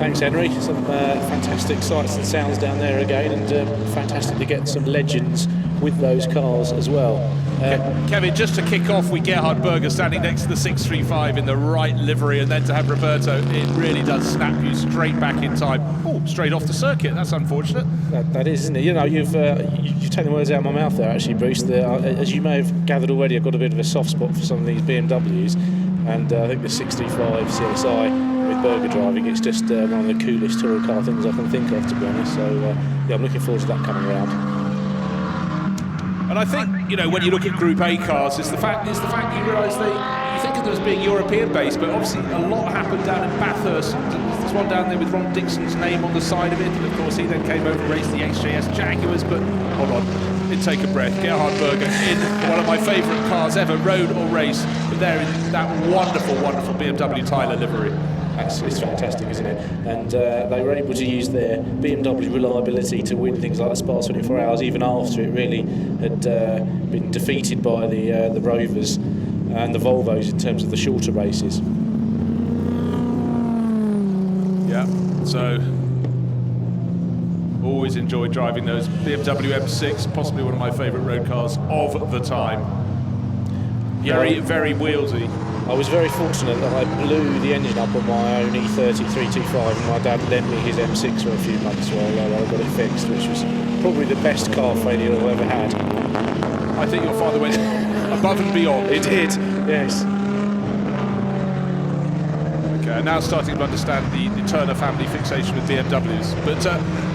Thanks, Henry. Some fantastic sights and sounds down there again, and fantastic to get some legends with those cars as well. Kevin, just to kick off with Gerhard Berger standing next to the 635 in the right livery, and then to have Roberto, it really does snap you straight back in time. Oh, straight off the circuit. That's unfortunate. That is, isn't it? You know, you've taken the words out of my mouth there, actually, Bruce. As you may have gathered already, I've got a bit of a soft spot for some of these BMWs, and I think the 635 CSI with Berger driving, it's just one of the coolest touring car things I can think of, to be honest. So yeah, I'm looking forward to that coming around. And I think, you know, when you look at Group A cars, it's the fact you realise you think of them as being European based, but obviously a lot happened down in Bathurst. There's one down there with Ron Dixon's name on the side of it, and of course he then came over and raced the XJS Jaguars. But hold on, did take a breath. Gerhard Berger in one of my favourite cars ever, road or race, but there in that wonderful, wonderful BMW Tyler livery. It's fantastic, isn't it? And they were able to use their BMW reliability to win things like the Spa 24 Hours, even after it really had been defeated by the Rovers and the Volvos in terms of the shorter races. Yeah, so always enjoyed driving those BMW M6, possibly one of my favourite road cars of the time. Very, very wheelsy. I was very fortunate that I blew the engine up on my own E30 325, and my dad lent me his M6 for a few months while I got it fixed, which was probably the best car failure I've ever had. I think your father went above and beyond. He did, yes. Okay, now starting to understand the Turner family fixation with BMWs. But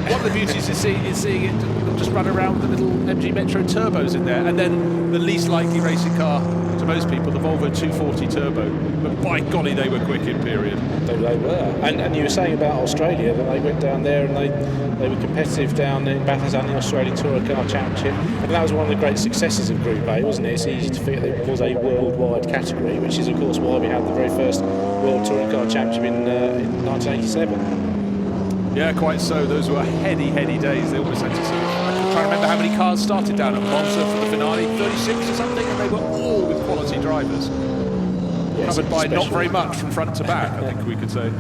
one of the beauties is seeing it just run around with the little MG Metro turbos in there, and then the least likely racing car to most people, the Volvo 240 Turbo. But by golly, they were quick in period. They were. And you were saying about Australia, that they went down there and they were competitive down in Bathurst and the Australian Touring Car Championship. And that was one of the great successes of Group A, wasn't it? It's easy to forget that it was a worldwide category, which is, of course, why we had the very first World Touring Car Championship in 1987. Yeah, quite so. Those were heady days. They almost had to sort of... I can't remember how many cars started down at Monza for the finale, 36 or something, and they were all with quality drivers. Yes, covered by not very much from front to back, I think we could say.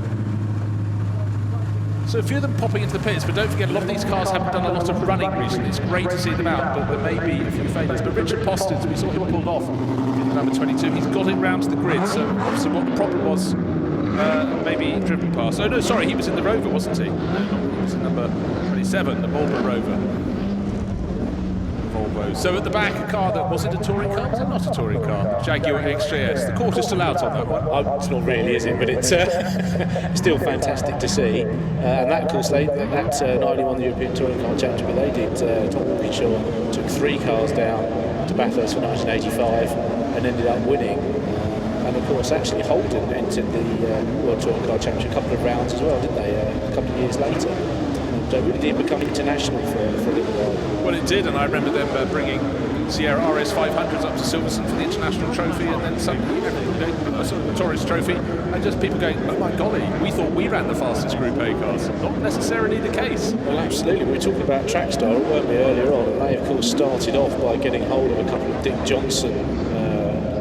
So a few of them popping into the pits, but don't forget, a lot of these cars haven't done a lot of running recently. It's great to see them out, but there may be a few failures. But Richard Postins, we saw him pulled off in the number 22. He's got it round to the grid, so obviously what the problem was, maybe driven past. Oh no, sorry, he was in the Rover, wasn't he? No, he was in number 27, the Marlboro Rover. Volvo. So at the back, a car that was it a touring car? Was it not a touring car? Jaguar XJS. The court is still out on that one. It's not really, is it? But it's still fantastic to see. And that, of course, that not only won the European Touring Car Championship, but they did. Tom Walkinshaw took 3 cars down to Bathurst for 1985 and ended up winning. And of course, actually, Holden entered the World Touring Car Championship a couple of rounds as well, didn't they? A couple of years later. So it really did become international for a little while. Well, it did, and I remember them bringing Sierra RS 500s up to Silverstone for the international trophy, and then suddenly the Taurus trophy, and just people going, oh my golly, we thought we ran the fastest Group A cars. Not necessarily the case. Well, absolutely. We were talking about track style, weren't we, earlier on? And they, of course, started off by getting hold of a couple of Dick Johnson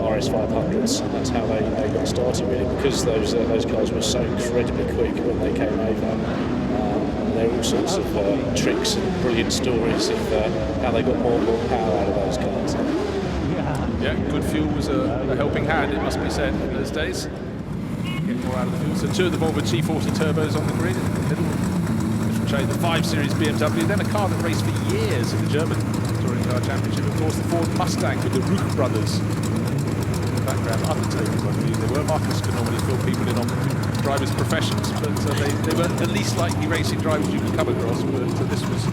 RS 500s, and that's how they got started, really, because those cars were so incredibly quick when they came over. There are all sorts of tricks and brilliant stories of how they got more and more power out of those cars. Yeah, good fuel was a helping hand, it must be said, in those days. Getting more out of the fuel. So 2 of the Volvo T40 turbos on the grid in the middle. The 5 Series BMW, then a car that raced for years in the German Touring Car Championship. Of course, the Ford Mustang with the Ruch brothers. In the background, other takers, I believe they were. Marcus could normally fill people in on drivers' professions, but they were the least likely racing drivers you could come across. But this was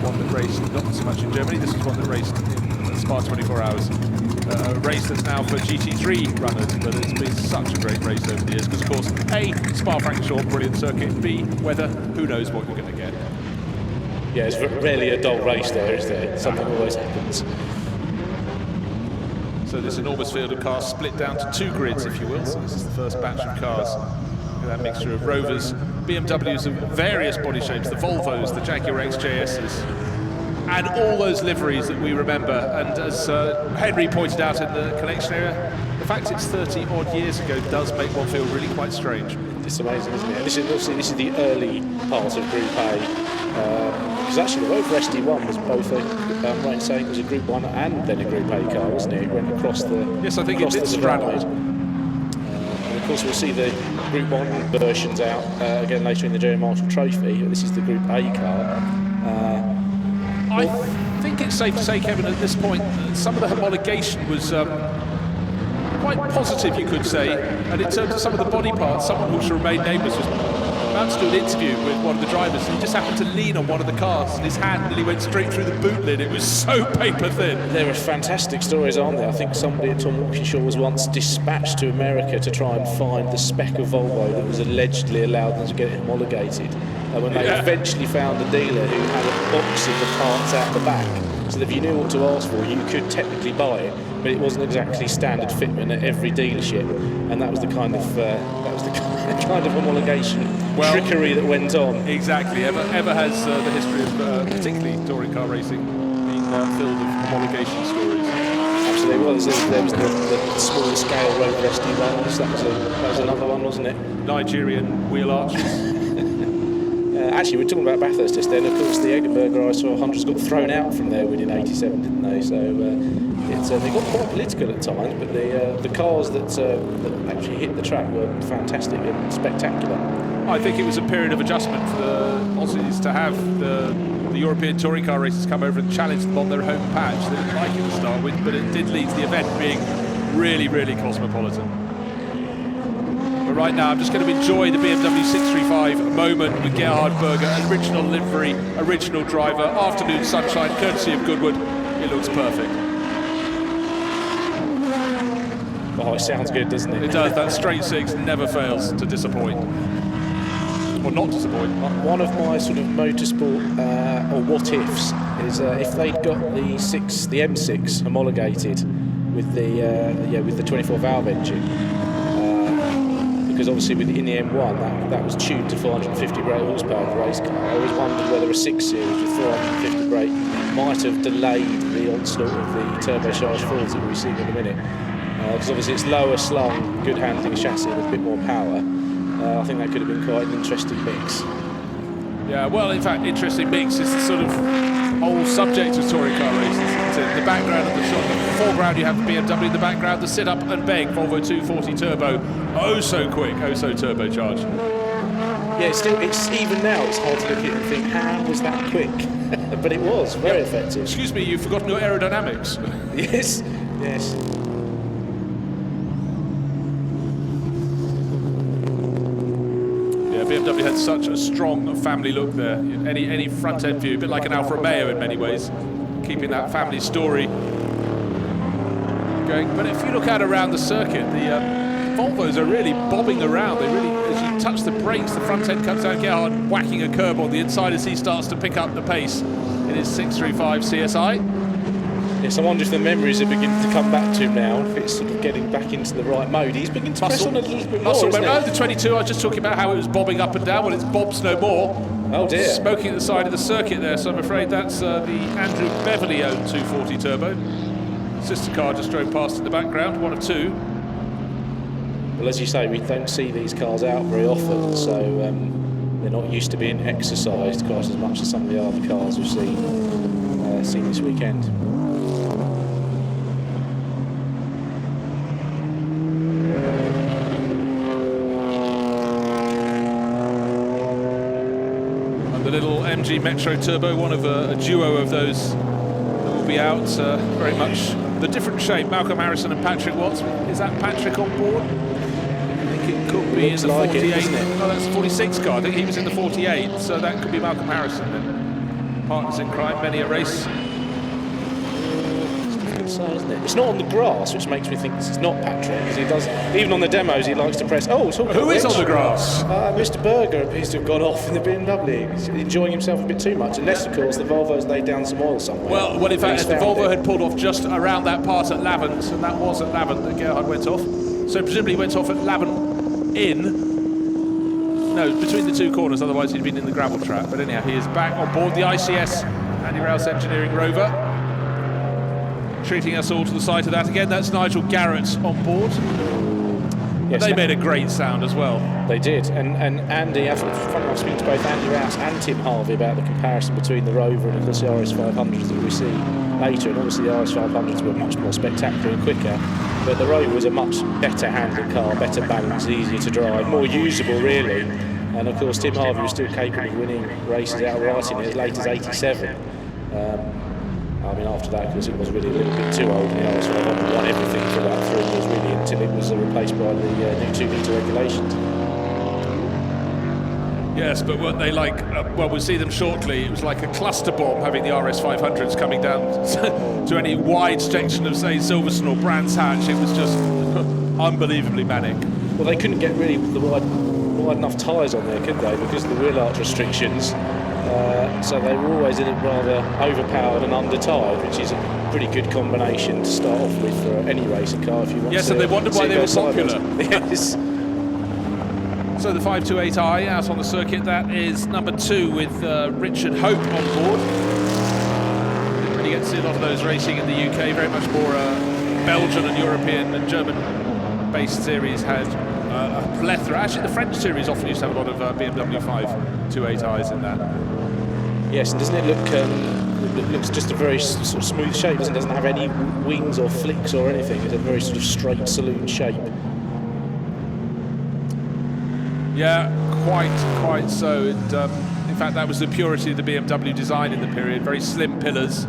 one that raced not so much in Germany. This was one that raced in Spa 24 Hours, a race that's now for GT3 runners. But it's been such a great race over the years because, of course, A, Spa-Francorchamps, brilliant circuit. B, weather, who knows what you're going to get. Yeah, it's rarely a dull race there, is there? Something always happens. So this enormous field of cars split down to 2 grids, if you will. So this is the first batch of cars. That mixture of Rovers, BMWs of various body shapes, the Volvos, the Jaguar XJSs, and all those liveries that we remember. And as Henry pointed out in the collection area, the fact it's 30 odd years ago does make one feel really quite strange. It's amazing, isn't it? And this is the early part of Group A. Because actually the Rover SD1 was both right in saying it was a Group 1 and then a Group A car, wasn't it? It went across the Yes, I think it did straddle. And of course we'll see the Group 1 versions out again later in the Jerry Marshall Trophy. This is the Group A car. I think it's safe to say, Kevin, at this point, some of the homologation was quite positive, you could say. And in terms of some of the body parts, someone who should remain nameless was about to do an interview with one of the drivers, and he just happened to lean on one of the cars, and his hand nearly went straight through the boot lid. It was so paper thin. There are fantastic stories, aren't there? I think somebody at Tom Walkinshaw was once dispatched to America to try and find the spec of Volvo that was allegedly allowed them to get it homologated. And when they eventually found a dealer who had a box of the parts out the back, so that if you knew what to ask for, you could technically buy it, but it wasn't exactly standard fitment at every dealership, and that was the kind of kind of homologation trickery that went on. Exactly. Ever has the history of particularly touring car racing been filled with homologation stories. Absolutely. Well, there was the smaller scale Rover SD1s. That was another one, wasn't it? Nigerian wheel arches. Actually, we're talking about Bathurst just then. Of course, the Eggenberger ISO 100s got thrown out from there within '87, didn't they? So they got quite political at times, but the cars that actually hit the track were fantastic and spectacular. I think it was a period of adjustment for the Aussies to have the European touring car races come over and challenge them on their home patch. They didn't like it to start with, but it did lead to the event being really, really cosmopolitan. But right now, I'm just going to enjoy the BMW 635 moment with Gerhard Berger, original livery, original driver, afternoon sunshine, courtesy of Goodwood. It looks perfect. Oh, it sounds good, doesn't it? It does. That straight six never fails to disappoint. Or not disappoint. One of my sort of motorsport or what ifs is if they'd got the M6 homologated with the 24 valve engine. Because obviously in the M1 that was tuned to 450 brake horsepower in the race car. I always wondered whether a 6 Series with 450 brake might have delayed the onslaught of the turbocharged Fords that we see in a minute. Because obviously it's lower slung, good handling chassis with a bit more power. I think that could have been quite an interesting mix. Yeah, well, in fact, interesting mix is the sort of whole subject of touring car races. The background of the shot, the foreground you have the BMW, in the background the sit up and beg Volvo 240 Turbo, oh so quick, oh so turbocharged. Yeah, it's even now it's hard to look at it and think how was that quick, but it was very effective. Excuse me, you've forgotten your aerodynamics. Yes. BMW had such a strong family look there. Any front end view, a bit like an Alfa Romeo in many ways, keeping that family story going. But if you look out around the circuit, the Volvos are really bobbing around. They really, as you touch the brakes, the front end comes down Gerhard, whacking a curb on the inside as he starts to pick up the pace in his 635 CSI. Yes, I wonder if the memories are beginning to come back to him now, if it's sort of getting back into the right mode. He's beginning to press on a little bit more, isn't it? The 22, I was just talking about how it was bobbing up and down. Well, it's bobs no more. Oh dear. Smoking at the side of the circuit there, so I'm afraid that's the Andrew Beverley-owned 240 Turbo. Sister car just drove past in the background, one of two. Well, as you say, we don't see these cars out very often, so they're not used to being exercised quite as much as some of the other cars we've seen this weekend. Little MG Metro Turbo, one of a duo of those that will be out, very much the different shape. Malcolm Harrison and Patrick Watts. Is that Patrick on board? I think it could be in the 48. No, that's the 46 car. I think he was in the 48, so that could be Malcolm Harrison then. Partners in crime, many a race. Isn't it? It's not on the grass, which makes me think this is not Patrick, because he does, even on the demos, he likes to press. Oh, who is on the grass? Mr. Berger appears to have gone off in the BMW. He's enjoying himself a bit too much, unless, of course, the Volvo's laid down some oil somewhere. Well, in fact, the Volvo had pulled off just around that part at Lavant, and that was at Lavant that Gerhard went off. So presumably he went off at Lavant between the two corners, otherwise he'd been in the gravel trap. But anyhow, he is back on board the ICS Andy Rouse Engineering Rover. Treating us all to the side of that. Again, that's Nigel Garrett on board. Yes, they made a great sound as well. They did, and Andy, I was speaking to both Andy Rouse and Tim Harvey about the comparison between the Rover and of course the RS500s that we see later, and obviously the RS500s were much more spectacular and quicker, but the Rover was a much better handling car, better balance, easier to drive, more usable really, and of course Tim Harvey was still capable of winning races outright in as late as 87. I mean, after that, because it was really a little bit too old, and the RS500 won everything for about 3 years, really, until it was replaced by the new 2-litre regulations. Yes, but weren't they like, well, we'll see them shortly, it was like a cluster bomb having the RS500s coming down to any wide section of, say, Silverstone or Brands Hatch. It was just unbelievably manic. Well, they couldn't get really the wide enough tyres on there, could they, because of the wheel arch restrictions. So they were always a little rather overpowered and under-tired, which is a pretty good combination to start off with for any racing car if you want. Yes, and they wondered why they were popular. Yes. So the 528i out on the circuit, that is number 2 with Richard Hope on board. Didn't really get to see a lot of those racing in the UK, very much more Belgian and European and German-based series had a plethora. Actually, the French series often used to have a lot of BMW 528i's in that. Yes, and doesn't it look, it looks just a very sort of smooth shape, doesn't have any wings or flicks or anything. It's a very sort of straight saloon shape. Yeah, quite so. And in fact, that was the purity of the BMW design in the period. Very slim pillars,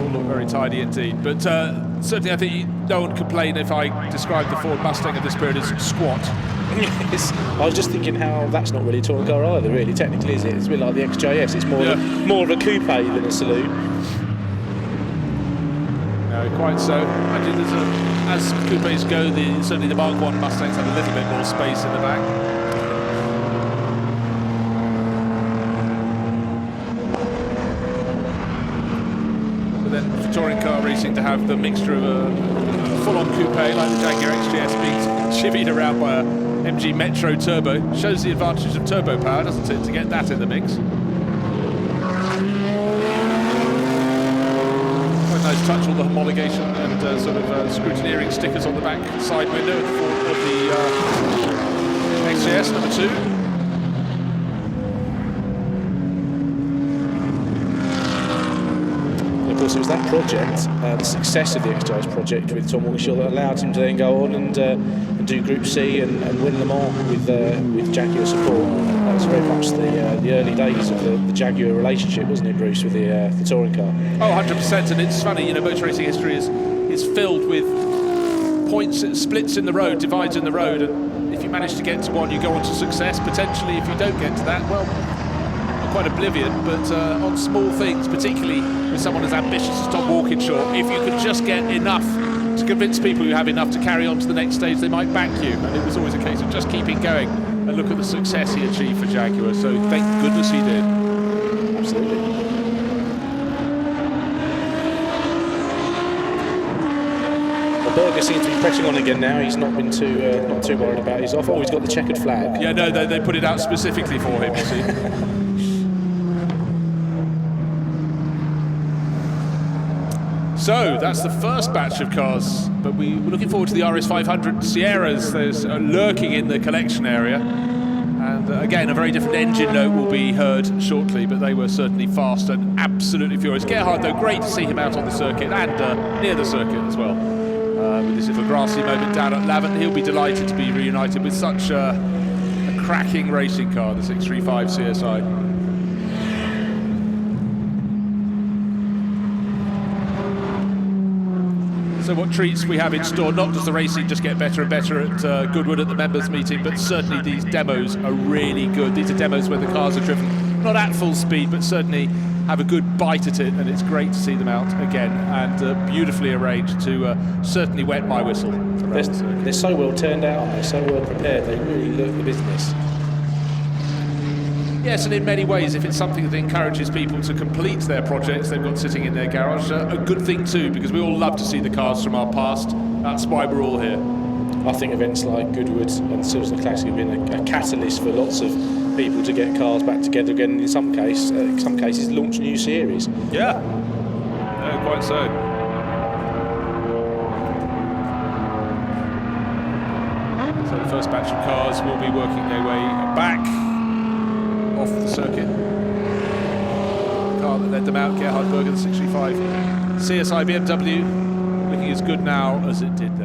all look very tidy indeed. But certainly, I think no one could complain if I described the Ford Mustang of this period as squat. Yes, I was just thinking how that's not really a touring car either, really. Technically, is it? It's a bit like the XJS. It's more of a coupe than a saloon. No, quite so. I think as coupes go, certainly the Mark 1 Mustangs have a little bit more space in the back. Touring car racing to have the mixture of a full-on coupe like the Jaguar XJS being chivied around by a MG Metro turbo shows the advantage of turbo power, doesn't it, to get that in the mix. Quite nice touch, all the homologation and sort of scrutineering stickers on the back side window of the XJS number 2. Of course, it was that project, the success of the XJS project with Tom Walkinshaw, that allowed him to then go on and do Group C and win Le Mans with Jaguar support. That was very much the early days of the Jaguar relationship, wasn't it, Bruce, with the touring car? Oh, 100%. And it's funny, you know, motor racing history is filled with points, splits in the road, divides in the road, and if you manage to get to one, you go on to success. Potentially, if you don't get to that, well, quite oblivion, but on small things, particularly with someone as ambitious as Tom Walkinshaw, if you could just get enough to convince people you have enough to carry on to the next stage, they might back you. And it was always a case of just keeping going. And look at the success he achieved for Jaguar. So thank goodness he did. Absolutely. Well, Berger seems to be pressing on again now. He's not been not too worried about his off. Oh, he's got the checkered flag. Yeah, no, they put it out specifically for him, you see. So that's the first batch of cars, but we're looking forward to the RS500 Sierras. There's lurking in the collection area, and again a very different engine note will be heard shortly, but they were certainly fast and absolutely furious. Gerhard, though, great to see him out on the circuit and near the circuit as well. With this little grassy moment down at Lavant, he'll be delighted to be reunited with such a cracking racing car, the 635 CSI. So what treats we have in store. Not does the racing just get better and better at Goodwood at the members meeting, but certainly these demos are really good. These are demos where the cars are driven not at full speed, but certainly have a good bite at it, and it's great to see them out again and beautifully arranged to certainly wet my whistle. They're so well turned out, they're so well prepared, they really look the business. Yes, and in many ways, if it's something that encourages people to complete their projects they've got sitting in their garage, a good thing too, because we all love to see the cars from our past. That's why we're all here. I think events like Goodwood and Silverstone Classic have been a catalyst for lots of people to get cars back together again, and in some cases launch new series. Yeah, quite so. So the first batch of cars will be working their way back off the circuit. The car that led them out, Gerhard Berger, the 635 CSI BMW, looking as good now as it did then.